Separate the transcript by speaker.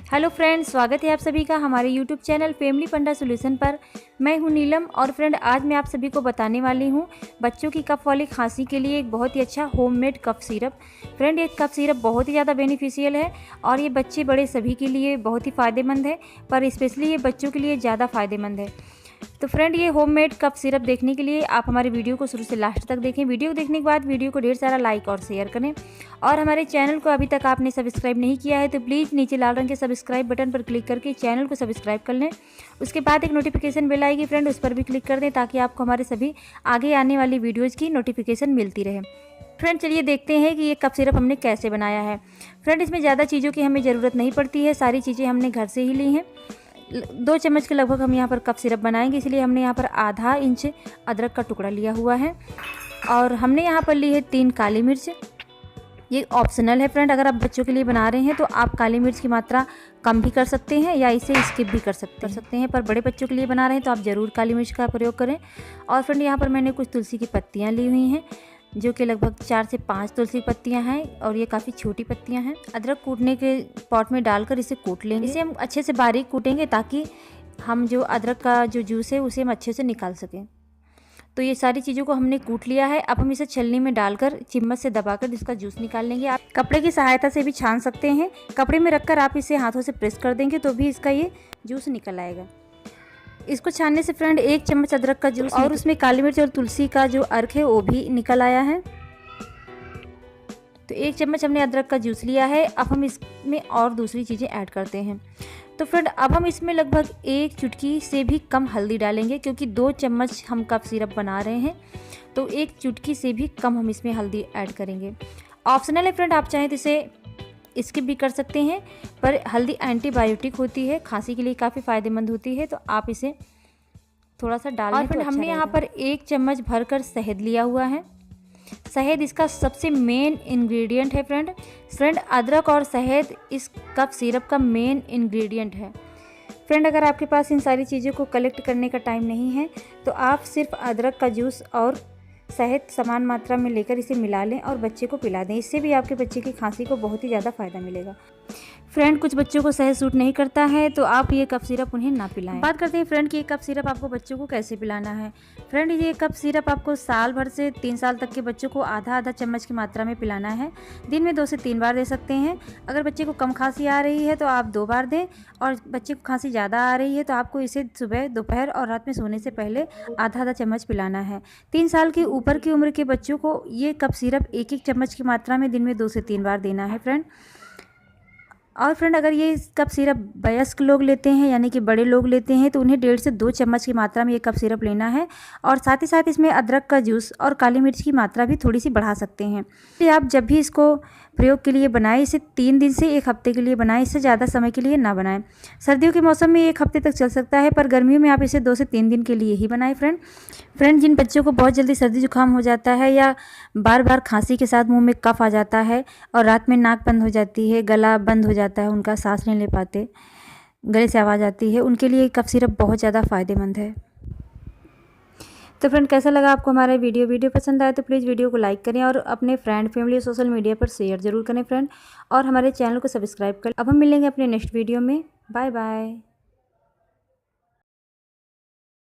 Speaker 1: Hello friends, स्वागत है आप सभी का हमारे यूट्यूब चैनल फैमिली फंडा सॉल्यूशन पर। मैं हूं नीलम और फ्रेंड आज मैं आप सभी को बताने वाली हूं बच्चों की कफ वाली खांसी के लिए एक बहुत ही अच्छा होममेड कफ सिरप। फ्रेंड, ये कफ सिरप बहुत ही ज़्यादा बेनिफिशियल है और ये बच्चे बड़े सभी के लिए बहुत ही फ़ायदेमंद है, पर स्पेशली ये बच्चों के लिए ज़्यादा फ़ायदेमंद है। तो फ्रेंड, ये होममेड कफ सिरप देखने के लिए आप हमारे वीडियो को शुरू से लास्ट तक देखें। वीडियो देखने के बाद वीडियो को ढेर सारा लाइक और शेयर करें और हमारे चैनल को अभी तक आपने सब्सक्राइब नहीं किया है तो प्लीज़ नीचे लाल रंग के सब्सक्राइब बटन पर क्लिक करके चैनल को सब्सक्राइब कर लें। उसके बाद एक नोटिफिकेशन बेल आएगी फ्रेंड, उस पर भी क्लिक कर दें ताकि आपको हमारे सभी आगे आने वाली वीडियोज़ की नोटिफिकेशन मिलती रहे। फ्रेंड, चलिए देखते हैं कि ये कफ सिरप हमने कैसे बनाया है। फ्रेंड, इसमें ज़्यादा चीज़ों की हमें ज़रूरत नहीं पड़ती है, सारी चीज़ें हमने घर से ही ली हैं। 2 चम्मच के लगभग हम यहाँ पर कफ सिरप बनाएंगे, इसलिए हमने यहाँ पर आधा इंच अदरक का टुकड़ा लिया हुआ है और हमने यहाँ पर ली है 3 काली मिर्च। ये ऑप्शनल है फ्रेंड, अगर आप बच्चों के लिए बना रहे हैं तो आप काली मिर्च की मात्रा कम भी कर सकते हैं या इसे स्किप भी कर सकते हैं, पर बड़े बच्चों के लिए बना रहे हैं तो आप ज़रूर काली मिर्च का प्रयोग करें। और फ्रेंड, यहाँ पर मैंने कुछ तुलसी की पत्तियाँ ली हुई हैं जो कि लगभग 4 से 5 तुलसी पत्तियां हैं और ये काफ़ी छोटी पत्तियां हैं। अदरक कूटने के पॉट में डालकर इसे कूट लेंगे। इसे हम अच्छे से बारीक कूटेंगे ताकि हम जो अदरक का जो जूस है उसे हम अच्छे से निकाल सकें। तो ये सारी चीज़ों को हमने कूट लिया है। अब हम इसे छलनी में डालकर चम्मच से दबाकर इसका जूस निकाल लेंगे। आप कपड़े की सहायता से भी छान सकते हैं। कपड़े में रखकर आप इसे हाथों से प्रेस कर देंगे तो भी इसका ये जूस निकल आएगा। इसको छानने से फ्रेंड 1 चम्मच अदरक का जूस और उसमें काली मिर्च और तुलसी का जो अर्क है वो भी निकल आया है। तो 1 चम्मच हमने अदरक का जूस लिया है। अब हम इसमें और दूसरी चीज़ें ऐड करते हैं। तो फ्रेंड, अब हम इसमें लगभग 1 चुटकी से भी कम हल्दी डालेंगे क्योंकि 2 चम्मच हम कफ सिरप बना रहे हैं, तो 1 चुटकी से भी कम हम इसमें हल्दी ऐड करेंगे। ऑप्शनल है फ्रेंड, आप चाहें तो इसे स्किप भी कर सकते हैं, पर हल्दी एंटीबायोटिक होती है, खांसी के लिए काफ़ी फ़ायदेमंद होती है, तो आप इसे थोड़ा सा डाल लें। और फिर हमने यहाँ पर 1 चम्मच भरकर शहद लिया हुआ है। शहद इसका सबसे मेन इंग्रेडिएंट है फ्रेंड, अदरक और शहद इस कफ सिरप का मेन इंग्रेडिएंट है। फ्रेंड, अगर आपके पास इन सारी चीज़ों को कलेक्ट करने का टाइम नहीं है तो आप सिर्फ अदरक का जूस और शहद समान मात्रा में लेकर इसे मिला लें और बच्चे को पिला दें। इससे भी आपके बच्चे की खांसी को बहुत ही ज़्यादा फ़ायदा मिलेगा। फ्रेंड, कुछ बच्चों को शहद सूट नहीं करता है तो आप ये कफ सिरप उन्हें ना पिलाएं। बात करते हैं फ्रेंड कि ये कफ सिरप आपको बच्चों को कैसे पिलाना है। फ्रेंड, ये कफ सिरप आपको साल भर से 3 साल तक के बच्चों को आधा चम्मच की मात्रा में पिलाना है। दिन में 2 से 3 बार दे सकते हैं। अगर बच्चे को कम खांसी आ रही है तो आप 2 बार दें और बच्चे को खांसी ज़्यादा आ रही है तो आपको इसे सुबह, दोपहर और रात में सोने से पहले आधा चम्मच पिलाना है। 3 साल के ऊपर की उम्र के बच्चों को ये कफ सिरप 1-1 चम्मच की मात्रा में दिन में 2 से 3 बार देना है फ्रेंड। और फ्रेंड, अगर ये कप सिरप वयस्क लोग लेते हैं यानी कि बड़े लोग लेते हैं तो उन्हें 1.5 से 2 चम्मच की मात्रा में ये कप सिरप लेना है और साथ ही साथ इसमें अदरक का जूस और काली मिर्च की मात्रा भी थोड़ी सी बढ़ा सकते हैं। तो आप जब भी इसको प्रयोग के लिए बनाएं, इसे 3 दिन से 1 हफ्ते के लिए बनाएं, इससे ज़्यादा समय के लिए ना बनाएं। सर्दियों के मौसम में 1 हफ्ते तक चल सकता है, पर गर्मियों में आप इसे 2 से 3 दिन के लिए ही बनाएं फ्रेंड, जिन बच्चों को बहुत जल्दी सर्दी जुकाम हो जाता है या बार बार खांसी के साथ मुंह में कफ आ जाता है और रात में नाक बंद हो जाती है, गला बंद हो जाता है, उनका सांस नहीं ले पाते, गले से आवाज़ आती है, उनके लिए कफ सिरप बहुत ज़्यादा फ़ायदेमंद है। तो फ्रेंड, कैसा लगा आपको हमारा वीडियो पसंद आया तो प्लीज़ वीडियो को लाइक करें और अपने फ्रेंड, फैमिली, सोशल मीडिया पर शेयर ज़रूर करें फ्रेंड, और हमारे चैनल को सब्सक्राइब करें। अब हम मिलेंगे अपने नेक्स्ट वीडियो में। Bye bye.